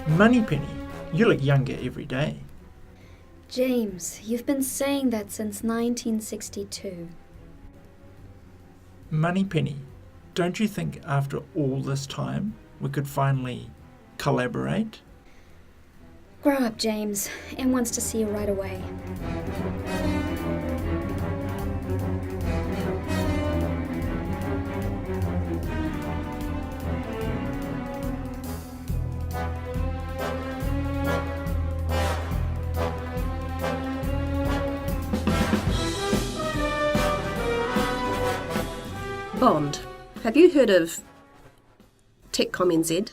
Moneypenny, you look younger every day. James, you've been saying that since 1962. Moneypenny, don't you think after all this time we could finally collaborate? Grow up, James. Em wants to see you right away. Bond, have you heard of TechCommNZ?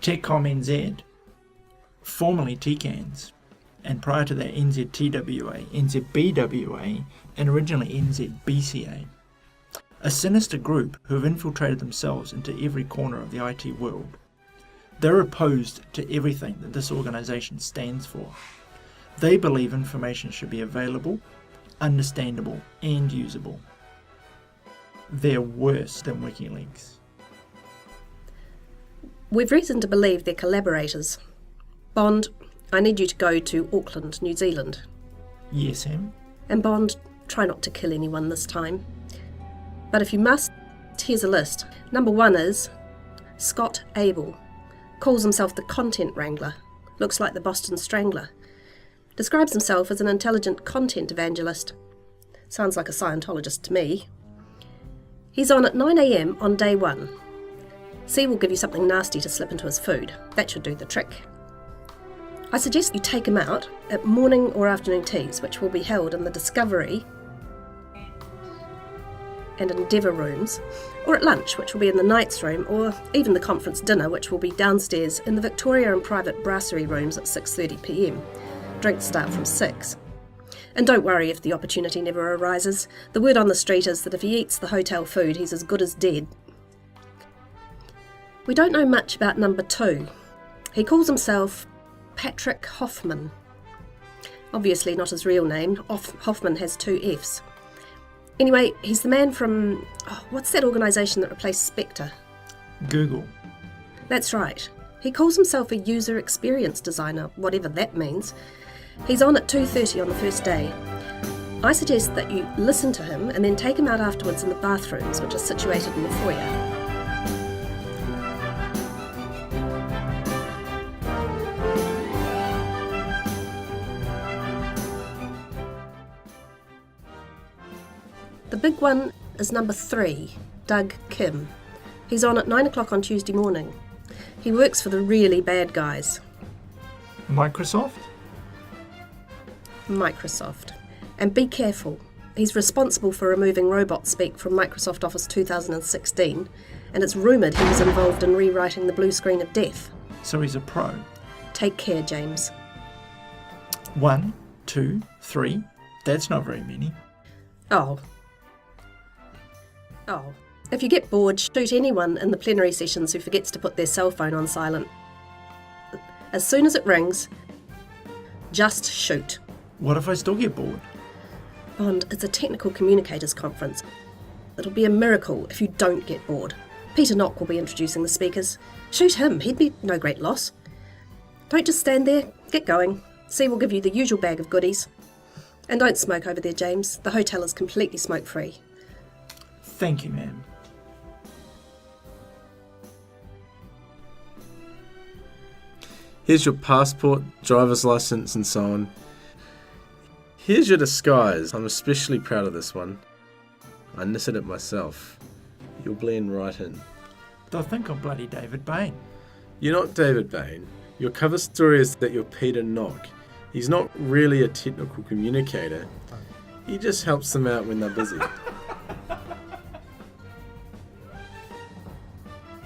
TechCommNZ, formerly TCANZ, and prior to that NZTWA, NZBWA, and originally NZBCA. A sinister group who have infiltrated themselves into every corner of the IT world. They're opposed to everything that this organisation stands for. They believe information should be available, understandable, and usable. They're worse than WikiLeaks. We've reason to believe they're collaborators. Bond, I need you to go to Auckland, New Zealand. Yes, Em. And Bond, try not to kill anyone this time. But if you must, here's a list. Number 1 is Scott Abel. Calls himself the Content Wrangler. Looks like the Boston Strangler. Describes himself as an intelligent content evangelist. Sounds like a Scientologist to me. He's on at 9 a.m. on day 1. C will give you something nasty to slip into his food. That should do the trick. I suggest you take him out at morning or afternoon teas, which will be held in the Discovery and Endeavour rooms, or at lunch, which will be in the Knights room, or even the conference dinner, which will be downstairs in the Victoria and private brasserie rooms at 6:30 p.m. Drinks start from 6. And don't worry if the opportunity never arises. The word on the street is that if he eats the hotel food, he's as good as dead. We don't know much about number 2. He calls himself Patrick Hoffman. Obviously not his real name. Hoffman has 2 Fs. Anyway, he's the man from... what's that organisation that replaced Spectre? Google. That's right. He calls himself a user experience designer, whatever that means. He's on at 2:30 on the first day. I suggest that you listen to him and then take him out afterwards in the bathrooms, which are situated in the foyer. The big one is number 3, Doug Kim. He's on at 9 o'clock on Tuesday morning. He works for the really bad guys. Microsoft? Microsoft. And be careful. He's responsible for removing robot speak from Microsoft Office 2016, and it's rumoured he was involved in rewriting the blue screen of death. So he's a pro. Take care, James. 1, 2, 3. That's not very many. Oh. If you get bored, shoot anyone in the plenary sessions who forgets to put their cell phone on silent. As soon as it rings, just shoot. What if I still get bored? Bond, it's a technical communicators conference. It'll be a miracle if you don't get bored. Peter Knock will be introducing the speakers. Shoot him, he'd be no great loss. Don't just stand there, get going. C will give you the usual bag of goodies. And don't smoke over there, James. The hotel is completely smoke-free. Thank you, ma'am. Here's your passport, driver's license, and so on. Here's your disguise. I'm especially proud of this one. I knitted it myself. You'll blend right in. They'll think I'm bloody David Bain. You're not David Bain. Your cover story is that you're Peter Knock. He's not really a technical communicator. He just helps them out when they're busy.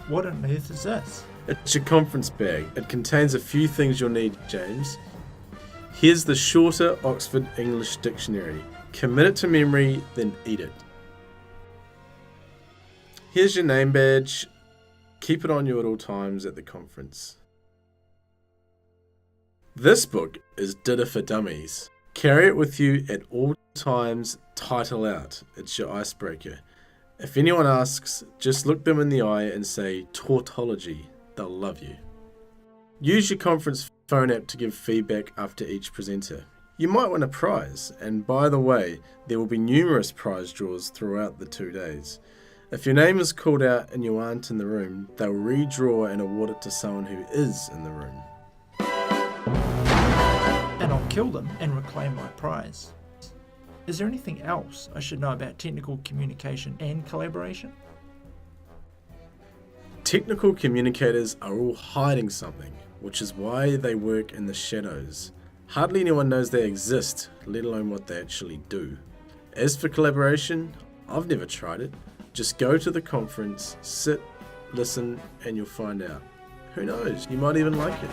What on earth is this? It's your conference bag. It contains a few things you'll need, James. Here's the shorter Oxford English Dictionary. Commit it to memory, then eat it. Here's your name badge. Keep it on you at all times at the conference. This book is Didder for Dummies. Carry it with you at all times, title out. It's your icebreaker. If anyone asks, just look them in the eye and say tautology. They'll love you. Use your conference phone app to give feedback after each presenter. You might win a prize, and by the way, there will be numerous prize draws throughout the 2 days. If your name is called out and you aren't in the room, they'll redraw and award it to someone who is in the room. And I'll kill them and reclaim my prize. Is there anything else I should know about technical communication and collaboration? Technical communicators are all hiding something, which is why they work in the shadows. Hardly anyone knows they exist, let alone what they actually do. As for collaboration, I've never tried it. Just go to the conference, sit, listen, and you'll find out. Who knows, you might even like it.